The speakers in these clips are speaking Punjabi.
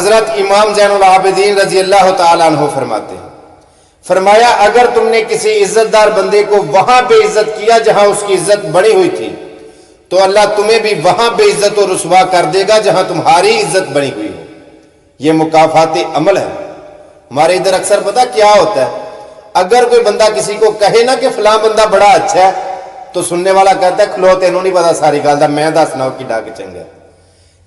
حضرت امام زین العابدین رضی اللہ تعالیٰ عنہ فرماتے ہیں، فرمایا اگر تم نے کسی عزت دار بندے کو وہاں بے عزت کیا جہاں اس کی عزت بڑی ہوئی تھی تو اللہ تمہیں بھی وہاں بے عزت و رسوا کر دے گا جہاں تمہاری عزت بنی ہوئی ہو۔ یہ مکافات عمل ہے۔ ہمارے ادھر اکثر پتہ کیا ہوتا ہے، اگر کوئی بندہ کسی کو کہے نا کہ فلاں بندہ بڑا اچھا ہے تو سننے والا کہتا ہے کھلو تینوں نہیں پتا ساری گل دا، میں دسنا کہ ڈاک چنگا ہے۔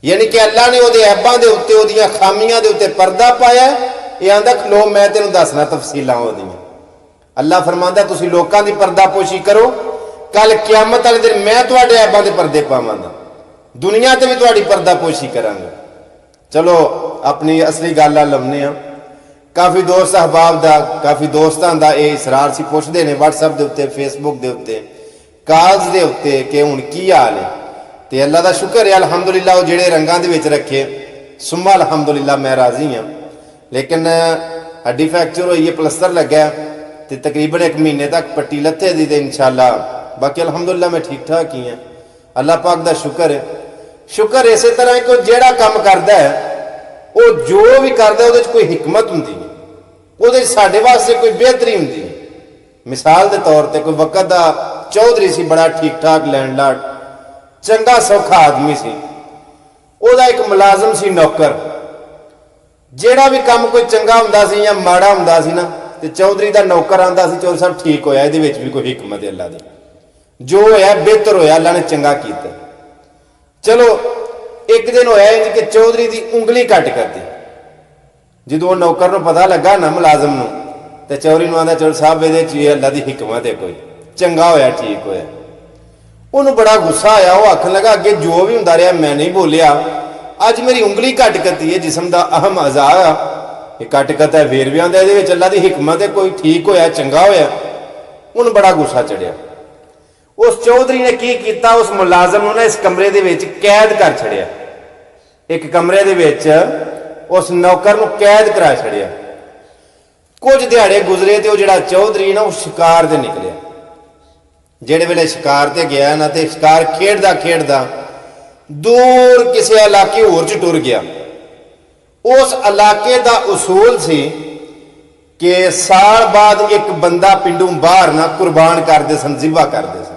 یعنی کہ اللہ نے وہ عیباں دے اوتے وہ خامیاں دے اوتے پردہ پایا ہے، یہ آندا کھلو میں تینوں دسنا تفصیلاں وہ دیاں۔ اللہ فرماندا تسی لوکاں دی پردہ پوشی کرو، کل قیامت والے دن میں تواڈے عیباں دے پردے پاواں گا، دنیا تے بھی تواڈی پردہ پوشی کراں گا۔ چلو اپنی اصلی گل لونے ہاں۔ کافی دوست احباب دا، کافی دوستان دا اے اسرار سی پوچھدے نے واٹس ایپ دے اوتے، فیس بک دے اوتے، کالز دے اوتے کہ ہن کی حال ہے؟ تے اللہ دا شکر ہے الحمدللہ وہ جڑے رنگاں دے وچ رکھے سما الحمدللہ میں راضی ہاں، لیکن ہڈی فریکچر ہوئی ہے، پلسٹر لگا ہے تے تقریباً 1 مہینے تک پٹی لتھے دی تے انشاءاللہ باقی الحمدللہ میں ٹھیک ٹھاک ہی ہیں۔ اللہ پاک دا شکر ہے۔ شکر اسی طرح ہے کہ جیڑا کام کردا ہے وہ جو بھی کردا ہے وہ کوئی حکمت ہوندی ہے، وہ ساڈے واسطے کوئی بہتری ہوندی ہے۔ مثال دے طور تے کوئی وقت دا چودھری سی، بڑا ٹھیک ٹھاک لینڈ لارڈ، چنگا سوکھا آدمی سی، وہ ایک ملازم سی نوکر، جیڑا بھی کام کوئی چنگا ہوندا سی یا ماڑا ہوندا سی نا تے چودھری دا نوکر آندا سی چودھری صاحب ٹھیک ہویا، یہ بھی کوئی حکمت ہے اللہ دی، جو ہویا بہتر ہویا، اللہ نے چنگا کیتا۔ چلو ایک دن ہویا کہ چودھری دی انگلی کٹ کر دی، جدو وہ نوکر نو پتہ لگا نا ملازم نو تے چودھری نو آندا چودھری صاحب یہ اللہ دی حکمت ہے، کوئی چنگا ہویا، ٹھیک ہویا۔ انہوں بڑا غصہ آیا، وہ آکھن لگا اگے جو بھی ہوندا رہا میں نہیں بولیا، اج میری انگلی کٹ کتی ہے، جسم دا اہم اعضاء ہے، یہ کٹ کتا ہے، پھر بھی آندا ہے اللہ دی حکمت ہے، کوئی ٹھیک ہویا، چنگا ہویا۔ انہوں بڑا غصہ چڑھیا۔ اس چودھری نے کی کیتا، اس ملازم نے اس کمرے دے وچ قید کر چھڑیا، ایک کمرے دے وچ اس نوکر نو قید کرا چھڑیا۔ کچھ دیہاڑے گزرے تے وہ جڑا چودھری نا وہ شکار تے نکلیا، جڑے ویلے شکار تے گیا نا تے شکار کھیڑدا کھیڑدا دور کسی علاقے ہور چ ٹر گیا۔ اس علاقے دا اصول سی کہ سال بعد ایک بندہ پنڈوں باہر نہ قربان کرتے سن، ذبح کرتے سن۔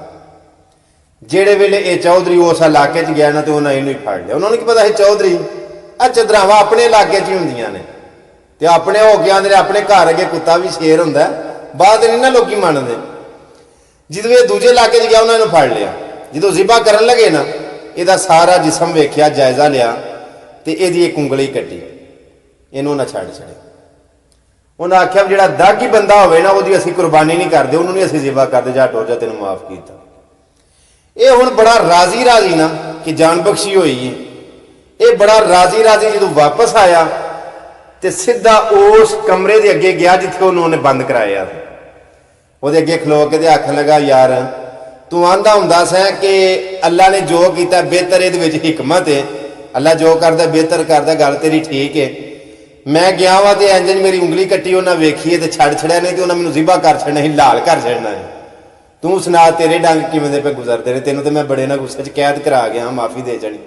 جہے ویلے یہ چودھری اس علاقے چ گیا نا تو انہیں یہ پھڑ لیا۔ انہوں نے کی پتا ہے چودھری چدراوا اپنے علاقے چ ہوں نے تے اپنے ہو کے آدھے اپنے گھر اگے کتا بھی شیر ہوں، بعد نہیں نہ لوگ منتے۔ جدو یہ دوجے علاقے چ گیا انہوں نے پھڑ لیا، جدو ذبح کرن لگے نا یہ سارا جسم ویکھیا، جائزہ لیا تے یہ ایک انگلی کٹی، یہ نہ چھڑ چھڑے۔ انہیں آخیا جڑا داغی بندہ ہوئے نا وہ اسی قربانی نہیں کرتے، انہوں نے اسی ذبح کرتے، جا ٹور جا تینوں معاف کیتا۔ یہ ہوں بڑا راضی راضی نا کہ جان بخشی ہوئی ہے، یہ بڑا راضی راضی جدو واپس آیا تے سیدھا اس کمرے دے اگے گیا جتھے انہوں نے بند کرایا، وہ اگے کھلو کے آخر لگا یار تو آندا ہوندا سا کہ اللہ نے جو کیتا بہتر، یہ حکمت ہے، اللہ جو کرتا بہتر کرتا، گل تیری ٹھیک ہے۔ میں گیا وا تو انجن میری انگلی کٹی انہیں ویکھی ہے تو چھڑ چھڑیا نہیں تو انہیں مینوں ذبح کر چھڑنا ہی، لال کر چھڑنا ہے۔ تو سنا تیرے ڈنگ کیویں پہ گزرتے رہے، تینوں تو میں بڑے نہ غصے چ قید کرا گیا، معافی دے جانی۔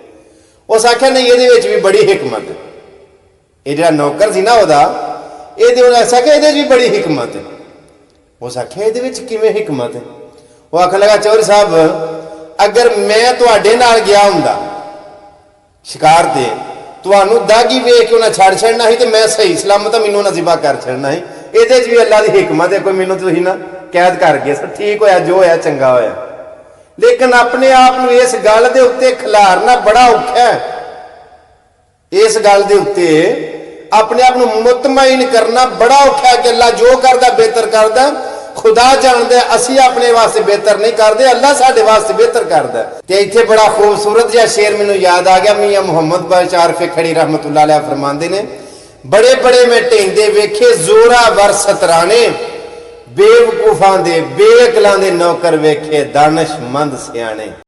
اس آخیا نہیں یہ بھی بڑی حکمت ہے، یہ جڑا نوکر سی نا وہ ایسا کہ یہ بھی بڑی حکمت ہے۔ اس آخیا یہ کیویں حکمت ہے؟ وہ آخر لگا چودھری صاحب اگر میں تواڈے نال گیا ہوں شکار تے تمہوں داغی ویخ کے انہیں چھڑ چھڑنا ہی تو میں صحیح سلامت مینوں نہ ذبح کر چھڑنا ہی، یہ بھی اللہ کی حکمت ہے، کوئی مینوں تھی نہ قید کر گیا، سر ٹھیک ہویا، جو ہویا چنگا ہویا۔ لیکن اپنے آپ اس گل دے اتنے کھلارنا بڑا اوکھا ہے، اس گل دے اتنے اپنے آپ مطمئن کرنا بڑا اوکھا ہے کہ اللہ جو کردا بہتر کردا، خدا جاندا ہے اسی اپنے واسطے بہتر نہیں کرتے، اللہ ساڈے واسطے بہتر کردا ہے۔ تے ایتھے بڑا خوبصورت جہا شعر مینوں یاد آ گیا، میاں محمد بخش عارف کھڑی رحمت اللہ علیہ فرماندے نے، بڑے بڑے میں ٹینڈے ویکھے زورا ور سترانے، بے وقوفاں دے بے عقلاں دے نوکر ویکھے دانش مند سیانے۔